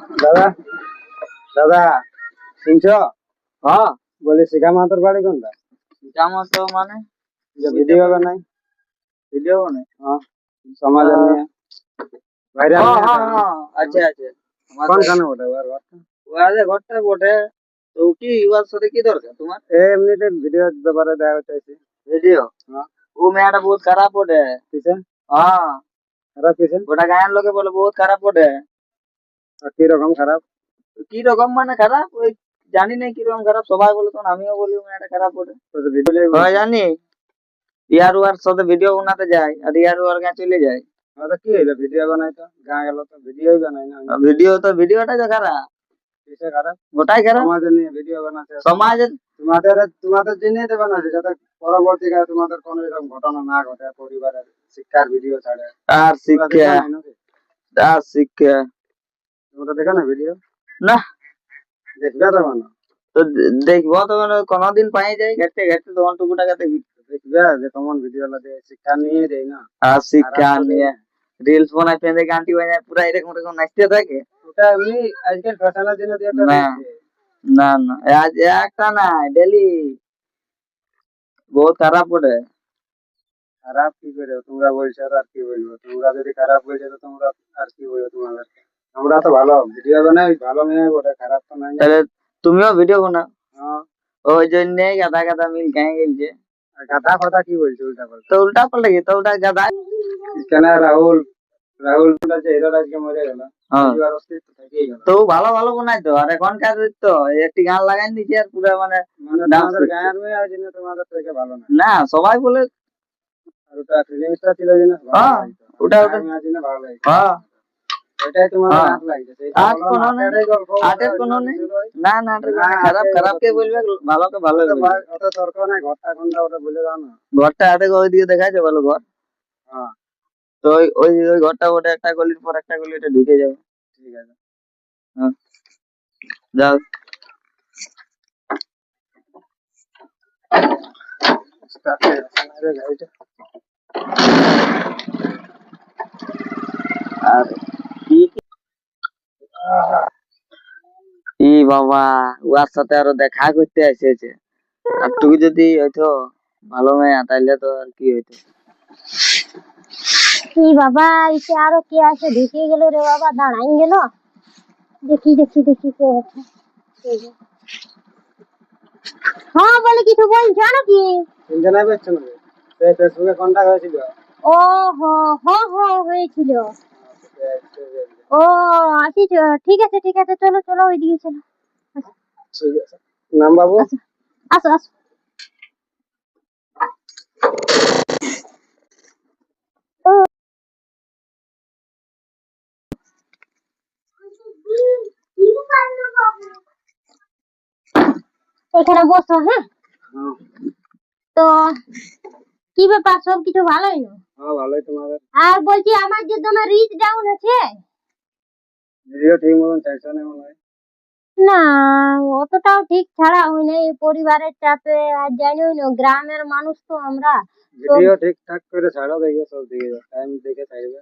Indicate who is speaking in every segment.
Speaker 1: দাদা দাদা শুনছো? হ্যাঁ বলি শিখা মাহাতোর বাড়ি কোনটা?
Speaker 2: শিখা মাহাতো মানে
Speaker 1: ভিডিও বানাই।
Speaker 2: ভিডিও বানাই?
Speaker 1: হ্যাঁ সমাজের নিয়ে ভাইরাল।
Speaker 2: আচ্ছা আচ্ছা
Speaker 1: কোনখানে ওটা
Speaker 2: ওদের ঘরটা বটে। তো কি ওর সাথে কি দরকার তোমার?
Speaker 1: এমনিতে ভিডিওর ব্যাপারে দেখা চাইছি।
Speaker 2: ভিডিও? ও মেয়েটা বহুত খারাপ বটে।
Speaker 1: কিসে
Speaker 2: হ্যাঁ
Speaker 1: খারাপ? কিসে?
Speaker 2: গোটা গায়ের লোকে বলে বহুত খারাপ বটে।
Speaker 1: কি রকম খারাপ?
Speaker 2: কি রকম মানে খারাপ ওই জানি না কিরকম খারাপ, সবাই বলে তো আমিও বলি মেয়েটা খারাপ বটে। হ্যাঁ জানি, ইয়ার ওয়ার সাথে ভিডিও বানাতে যায় আর ইয়ার ওয়ার গায়ে চলে যায়।
Speaker 1: কি হইলো ভিডিও বানাই তো গাঁ গেল তো ভিডিওই বানাই না।
Speaker 2: ভিডিওটা তো খারাপ।
Speaker 1: কিসে খারাপ?
Speaker 2: গোটাই খারাপ।
Speaker 1: সমাজের নিয়ে ভিডিও বানাতে
Speaker 2: সমাজের
Speaker 1: তোমাদের জন্যই তো বানাচ্ছে, যাতে পরবর্তীকালে তোমাদের কোনো এরকম ঘটনা না ঘটে, পরিবারের শিক্ষার ভিডিও ছাড়ে।
Speaker 2: আর শিক্ষা
Speaker 1: তোমরা দেখো না ভিডিও?
Speaker 2: না
Speaker 1: দেখবে তো মানে
Speaker 2: তো দেখবো তো কোনদিন পাই যাই ঘাটতে ঘাটতে তোমার টুকুটাকে দেখবি।
Speaker 1: দেখবে যে কেমন ভিডিও লাগে শিক্ষা নিয়ে দেয় না।
Speaker 2: আর শিক্ষা নিয়ে রিলস বানাই, পেঁদে গানটি বাজায় পুরা এরকম এরকম নাচতে থাকে।
Speaker 1: ওটা এমনি আজকাল ফ্যাশনের জন্য দিয়ে
Speaker 2: না না না আজ একটা না ডেলি বহুত খারাপ ওঠে।
Speaker 1: খারাপ কি করে তোমরা বলছো? আর কি বলবো? তোমরা যদি খারাপ বলছো তো তোমরা আর কি বলবো তোমাদেরকে? আমরা তো ভালো ভিডিও বানাই, ভালো মেয়ে ওটা খারাপ তো নাই।
Speaker 2: তাহলে তুমিও ভিডিও বানাও?
Speaker 1: হ্যাঁ
Speaker 2: ওই জন্য গাদা গাদা মিল গায়ে গেলছে।
Speaker 1: গাধা কথা কি বলছো? উল্টা পাল্টা
Speaker 2: তো উল্টা পাল্টা কি তো ওটা গাদা
Speaker 1: কেন? রাহুল রাহুল যে হিরো আজকে মরে গেল, পরিবার অস্তিত্ব থেকেই গেল।
Speaker 2: তো ভালো ভালো বানাই তো। আর এখনকার তো একটি গান লাগাই দিচ্ছে আর পুরো মানে
Speaker 1: তোমাদের গায়ের মেয়ে ওই জন্য তোমাদের থেকে ভালো না।
Speaker 2: না সবাই বলে।
Speaker 1: আর ওটা ফিল্ম স্টার ছিল জন্য
Speaker 2: ওটা ওটা
Speaker 1: ভালো লাগে।
Speaker 2: হ্যাঁ
Speaker 1: ওইটাই তোমার আট লাগছে।
Speaker 2: আটের কোনো নেই। না না খারাপ খারাপ কে বলবে, ভালো কে ভালো বলবে।
Speaker 1: অত তর্ক নাই। ঘরটা কোনটা ওটা বলে দাও না।
Speaker 2: ঘরটা হাতে ওইদিকে দেখা যাচ্ছে ভালো ঘর।
Speaker 1: হ্যাঁ
Speaker 2: তো ওই ওই ঘরটা ওটা একটা গলির পর একটা গলি এটা ঢুকে যাবে।
Speaker 1: ঠিক আছে।
Speaker 2: হ্যাঁ যাও। আর ই বাবা ওর সাথে আরো দেখা করতে এসেছে। আর তুই যদি হয়তো ভালো মেয়ে তাইলে তো আর কি হইতো।
Speaker 3: এই বাবা এসে আরো কে আছে? ঢুকে গেল রে বাবা, দাঁড়াই গেল। দেখি দেখি দেখি কে আছে। হ্যাঁ বলে কিছু বলছো নাকি?
Speaker 1: চিনতে নাই পারছো না? ফেসবুকে কন্টাক্ট হয়েছিল।
Speaker 3: ও হো হো হো হয়েছিল। ও আসিস? ঠিক আছে ঠিক আছে, চলো চলো ওইদিকে চলো।
Speaker 1: ঠিক আছে নাম বাবু।
Speaker 3: আসো আসো। এখানে বসো। হ্যাঁ তো কি ব্যাপার? সব কিছু ভালোই না?
Speaker 1: হ্যাঁ ভালোই। তোমাদের?
Speaker 3: আর বলছি আমার যে তোমার রিচ ডাউন আছে,
Speaker 1: ভিডিও ঠিক মতন চাইছো না মনে হয়।
Speaker 3: না অতটাও ঠিক ছাড়া হয় না, এই পরিবারের চাপে। আর জানোই না গ্রামের মানুষ তো আমরা।
Speaker 1: ভিডিও ঠিকঠাক করে ছাড়ো, দেখবে সব দিকে টাইম দেখে ছাড়বে।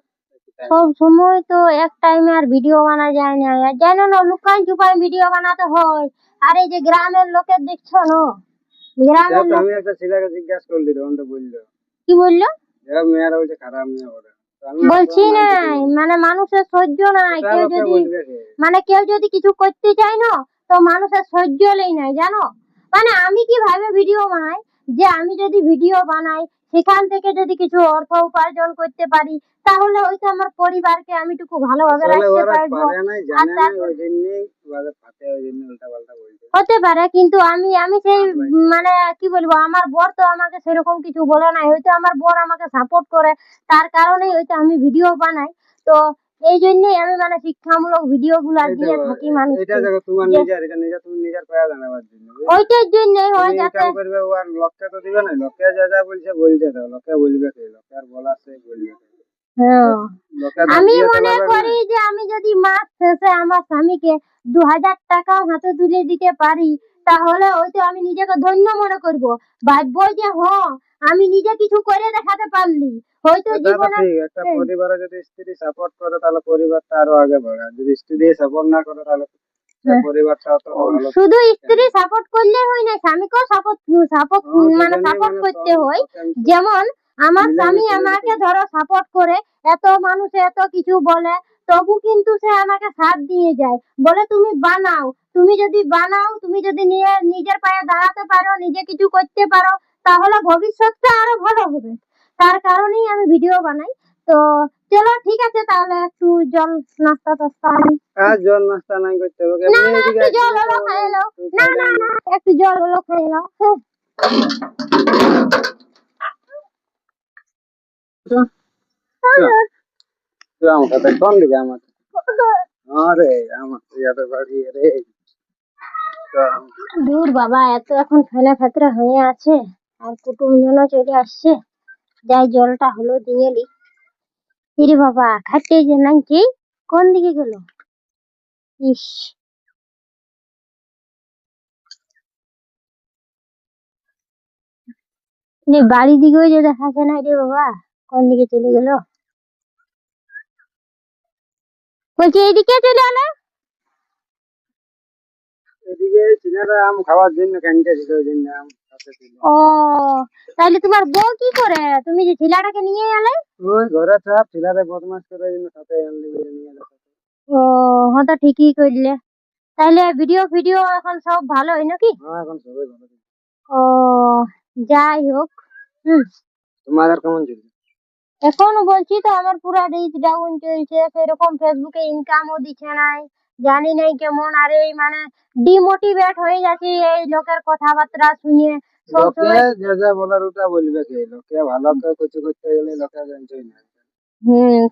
Speaker 3: সব সময় তো এক টাইমে আর ভিডিও বানা যায় না। আর জানো না লুকাই চুপাই ভিডিও বানাতে হয়। আর এই যে গ্রামের লোকের দেখছো না, গ্রামের লোক।
Speaker 1: আমি একটা ছেলেকে জিজ্ঞাসা করলি তখন তো বললো।
Speaker 3: কি বললো?
Speaker 1: মেয়েরা বলছে খারাপ মেয়ে ওরা।
Speaker 3: বলছি না মানে মানুষের সহ্য নাই। কেউ যদি মানে কেউ যদি কিছু করতে চায় না তো মানুষের সহ্য লেই নাই জানো। মানে আমি কিভাবে ভিডিও বানাই, যে আমি যদি ভিডিও বানাই সেখান থেকে যদি কিছু অর্থ উপার্জন করতে পারি তাহলে হয়তো আমার পরিবারকে আমি একটু ভালোভাবে রাখতে পারবো। হতে পারে কিন্তু আমি আমি সেই মানে কি বলবো, আমার বর তো আমাকে সেরকম কিছু বলে নাই। হয়তো আমার বর আমাকে সাপোর্ট করে, তার কারণেই হয়তো আমি ভিডিও বানাই। তো এই জন্যই আমি মানে শিক্ষামূলক ভিডিও গুলা দিয়ে থাকি মানুষকে। ওইটার জন্যই হয় যাতে
Speaker 1: লোককে তো দিবে না। লোকে যা যা বলছে বলতে দাও। লোকে বলবে কি? লোকে আর বলার সে বলবে।
Speaker 3: আমি মনে করি যে আমি যদি মাস শেষে আমার স্বামীকে 2000 টাকা হাতে তুলে দিতে পারি তাহলে হয়তো আমি নিজেকে ধন্য মনে করব। ভাববো যে হ্যাঁ আমি নিজে কিছু করে দেখাতে পারলি। হয়তো
Speaker 1: এটা তো
Speaker 3: জীবনে
Speaker 1: ঠিক, একটা পরিবারে যদি স্ত্রী সাপোর্ট করে তাহলে পরিবারটা আরো আগে বাড়ে, আর যদি স্ত্রী সাপোর্ট না করে তাহলে
Speaker 3: হ্যাঁ।
Speaker 1: পরিবারটা অত ভালো
Speaker 3: শুধু স্ত্রী সাপোর্ট করলে হয় না, স্বামীকেও সাপোর্ট সাপোর্ট মানে
Speaker 1: দুজনেই
Speaker 3: সাপোর্ট
Speaker 1: মানে
Speaker 3: করতে হয়।
Speaker 1: সব
Speaker 3: যেমন আমার
Speaker 1: মিলে
Speaker 3: স্বামী
Speaker 1: মিশে
Speaker 3: আমাকে
Speaker 1: যদি
Speaker 3: ধরো সাপোর্ট করে, এত মানুষে এত কিছু বলে, তবু কিন্তু সে আমাকে সাথ দিয়ে যায়, বলে তুমি বানাও, তুমি যদি বানাও, তুমি যদি নিজের পায়ে দাঁড়াতে পারো, নিজে কিছু করতে পারো, তাহলে ভবিষ্যৎটা আরো ভালো হবে। তার কারণেই আমি ভিডিও বানাই। তো চলো ঠিক আছে, তাহলে একটু জল নাস্তা টাস্তা আনি।
Speaker 1: আর জল নাস্তা নাই করতে হবে,
Speaker 3: না
Speaker 1: এমনি
Speaker 3: না,
Speaker 1: এদিকে
Speaker 3: একটু জল
Speaker 1: আসলে তো
Speaker 3: হলো খাই এলো।
Speaker 1: তুই
Speaker 3: না
Speaker 1: খাইলে
Speaker 3: না না, একটু জল হলো খাই এলো।
Speaker 1: তুই আমার সাথে কোন দিকে আমার আরে আমার ইয়াতে বাড়ি রে তো
Speaker 3: দূর বাবা, এত এখন ফেলে ফেতরা হয়ে আছে, আর কুটুমজনও চলে আসছে, যাই জলটা হলো দিয়ে নি। ইরে বাবা, খাটে যে নাকি কোন দিকে গেল? ইস, বাড়ি দিকেও যে দেখাচ্ছে না রে বাবা, কোন দিকে চলে গেল? বলছি এইদিকে চলে এলো।
Speaker 1: এদিকে ছেলেরা আম খাওয়ার জন্য কানতে ছিল, ওই জন্য আম খাতে ছিল।
Speaker 3: ও, তাহলে তোমার বউ কি করে, তুমি যে ছেলেটাকে নিয়ে এলে?
Speaker 1: ওই ঘরে সব ছেলেরা বদমাস করে, ওই জন্য সাথে আনলি বলে নিয়ে এলো সাথে।
Speaker 3: ও, হ্যাঁ তো ঠিকই করলে। তাহলে ভিডিও ভিডিও এখন সব ভালোই নাকি?
Speaker 1: হ্যাঁ এখন সবাই ভালো আছে।
Speaker 3: ও, যাই হোক। হুম,
Speaker 1: তোমাদের কেমন চলছে?
Speaker 3: এখনো বলছি তো আমার পুরা রিচ ডাউন চলছে, সেরকম ফেসবুকে ইনকামও দিচ্ছে নাই, জানি নাই কেমন, আর এই মানে ডিমোটিভেট হয়ে যাচ্ছি এই লোকের কথাবার্তা শুনে সব
Speaker 1: লোকে
Speaker 3: সময়।
Speaker 1: যে যা বলার ওটা বলবে, কে লোকে ভালো কেউ কিছু করতে গেলে লোকে জানছেই না।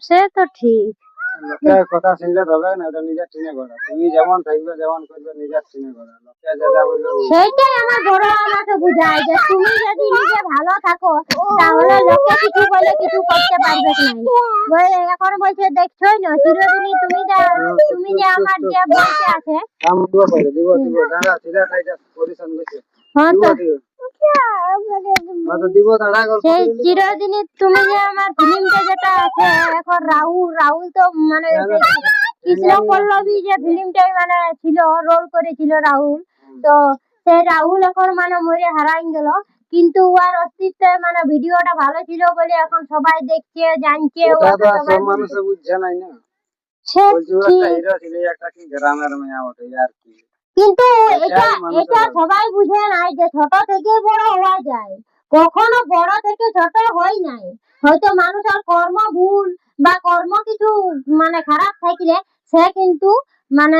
Speaker 3: সে তো ঠিক।
Speaker 1: লোকের কথা শুনলে হবে না, ওটা নিজের টিনে করা, তুমি যেমন থাকবে যেমন করবে নিজের টিনে করা, লোকে যা যা বলবে বলবে।
Speaker 3: সেইটাই আমার বড় আমাকে বুঝায়, যে তুমি যদি নিজে ভালো থাকো তাহলে লোকে কিছু বলে কিছু করতে পারবে না। এখন বলছে দেখছোই না চিরদিনই তুমি যে আমার যে বলতে আছে।
Speaker 1: কাম দিব করে দিব দিব দাঁড়া সিধা খাইটা পজিশন গেছে
Speaker 3: হ্যাঁ
Speaker 1: দিব
Speaker 3: তো,
Speaker 1: দিব হ্যাঁ তো দিব দাঁড়া গল্প
Speaker 3: সেই
Speaker 1: করে দিলি।
Speaker 3: চিরদিনই তুমি যে আমার ফিল্মটা যেটা আছে এখন, রাহুল রাহুল তো মানে সেই কৃষ্ণ পল্লবী যে ফিল্মটাই মানে ছিল, রোল করেছিল রাহুল, তো সেই রাহুল এখন মানে মরে হারাই গেল, কিন্তু ওর অস্তিত্বে মানে ভিডিওটা ভালো ছিল বলে এখন সবাই দেখছে জানছে,
Speaker 1: ওটা তো
Speaker 3: ওকে
Speaker 1: আর
Speaker 3: সবাই
Speaker 1: সব মানুষ বুঝছে নাই না,
Speaker 3: সে
Speaker 1: বলছি ও একটা হিরো ছিল, একটা কি গ্রামের মেয়ে ওঠে আর কি।
Speaker 3: কিন্তু এটা
Speaker 1: এটাই মানুষের
Speaker 3: এটা
Speaker 1: ভালো।
Speaker 3: সবাই বুঝে নাই যে ছোট থেকে বড় হওয়া যায়, কখনো বড় থেকে ছোট হয় নাই। হয়তো মানুষের কর্ম ভুল বা কর্ম কিছু মানে খারাপ থাকলে সে কিন্তু মানে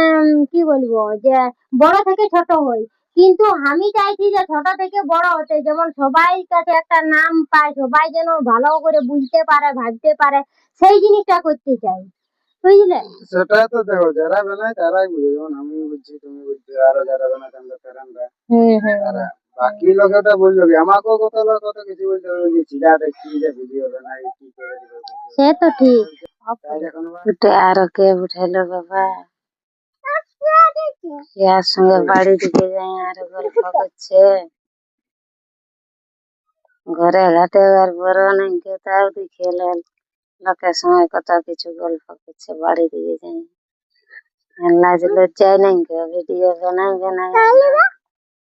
Speaker 3: কি বলবো, যে বড় থেকে ছোট হয়। কিন্তু আমি চাইছি যে ছোট থেকে বড় হতে, যেমন সবাই কাছে একটা নাম পায়, সবাই যেন ভালো করে বুঝতে পারে ভাবতে পারে, সেই জিনিসটা করতে চাই, বুঝলে?
Speaker 1: সেটা তো দেখো যারা বানায় তারাই বুঝে, যেমন আমি বুঝছি তুমি বুঝছো, আরো যারা বানায় আমরা ফেরানরা তারা, বাকি লোকেটা বললো কি আমাকেও কত লোক কত কিছু বলতে হবে যে ছিলাটা কি যে ভিডিও বানাই কি করে দিবে
Speaker 3: সে তো ঠিক।
Speaker 1: তাই এখন
Speaker 2: উঠে আর কে উঠাইলো বাবা, ইয়ার সঙ্গে বাড়ি দিকে যাই আর গল্প করছে, ঘরে ঘাটে আর বড় নাই কেউ, তাও দেখে লোকের সঙ্গে কত কিছু গল্প করছে, বাড়ি দিকে যাই লাজ লজ্জায় নাই কেউ, ভিডিও বানাই বানাই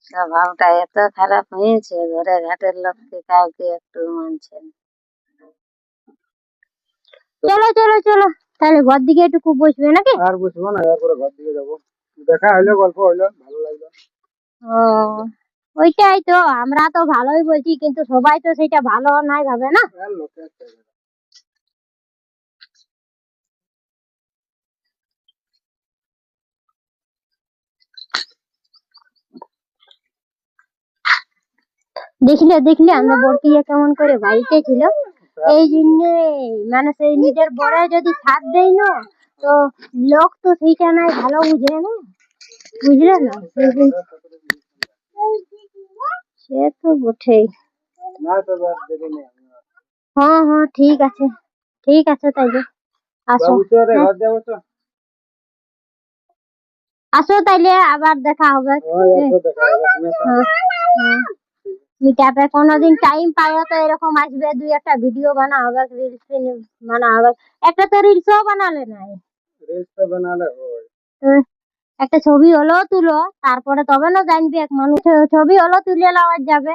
Speaker 2: স্বভাবটা এত খারাপ হয়েছে, ঘরে ঘাটের লোককে কাউকে একটু মানছে না।
Speaker 3: চলো চলো চলো, তাহলে ঘর দিকে একটু বসবে নাকি?
Speaker 1: আর বুঝবো না, এরপরে ঘর দিকে যাবো, দেখা হইলো গল্প হইলো ভালো লাগলো।
Speaker 3: ও, ওইটাই তো, আমরা তো ভালোই বলছি কিন্তু সবাই তো সেটা ভালো নাই ভাবে না।
Speaker 1: আর লোকে
Speaker 3: দেখলে দেখলে আমরা বরকিয়া কেমন করে বাড়িতে ছিল, এই জন্য মানে সেই নিজের বড় যদি ছাদ দেয় না, তো লোক তো সেইটা নাই ভালো বুঝে না, বুঝলে না? সে তো বটেই।
Speaker 1: না তো বাদ দেবে না,
Speaker 3: হ্যাঁ হ্যাঁ, ঠিক আছে, ঠিক আছে, তাইলে আসো।
Speaker 1: বাবু চলে ঘর যাবো তো।
Speaker 3: আসো তাইলে, আবার দেখা হবে।
Speaker 1: হ্যাঁ এরপর দেখা হবে, তুমি তো
Speaker 3: হ্যাঁ হ্যাঁ। মিটআপে কোনোদিন টাইম পাইলে তো এরকম আসবে, দুই একটা ভিডিও বানা হবে, রিলস বানা হবে। একটা তো রিলসও বানালে নাই।
Speaker 1: রিলস তো বানালে হয়।
Speaker 3: একটা ছবি হলো তুলো, তারপরে তবে না জানবি এক মানুষ ছবি হলো তুলে নেওয়া যাবে,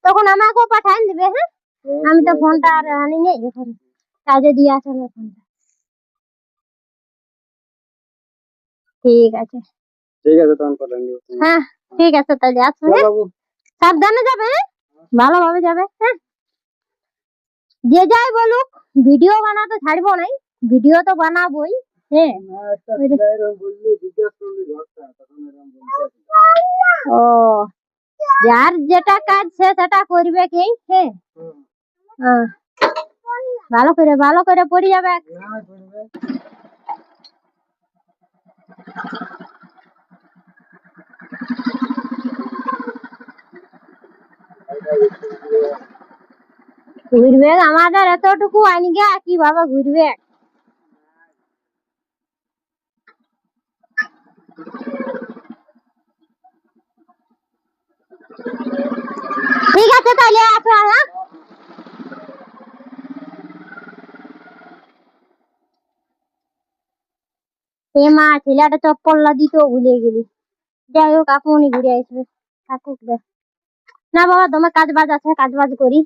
Speaker 3: তখন আমাকেও পাঠান দিবে। হ্যাঁ, আমি তো ফোনটা আর আনি নেই, এখন কাজে দিয়ে আসে না ফোনটা। ঠিক আছে
Speaker 1: ঠিক আছে, তখন পাঠান দিব।
Speaker 3: হ্যাঁ, ঠিক আছে তাহলে আসো।
Speaker 1: চল
Speaker 3: হ্যাঁ,
Speaker 1: বাবু।
Speaker 3: সাবধানে যাবে, হ্যাঁ, ভালোভাবে যাবে। হ্যাঁ, যে যাই বলুক ভিডিও বানাতে ছাড়বো নাই, ভিডিও তো বানাবোই। হ্যাঁ,
Speaker 1: না, একটা ছেলে এরকম বললি, জিজ্ঞেস করলি ঘরটা, তখন এরকম বলতে।
Speaker 3: ও যার যেটা কাজ সে সেটা করবে কি। হ্যাঁ, হ্যাঁ, ভালো করে পড়ে যাবে।
Speaker 1: না করবে।
Speaker 3: ঘুরবে আমাদের এতটুকু আইনগে, কিভাবে ঘুরবে। ঠিক আছে তাহলে আসো। হ্যাঁ, এ মা ছেলেটা চপ্পল দিতেও ভুলে গেলি। যাই হোক, আপনি ঘুরে আসবে, থাকুক দে। না বাবা, তোমার কাজ বাজ আছে, কাজ বাজ করি।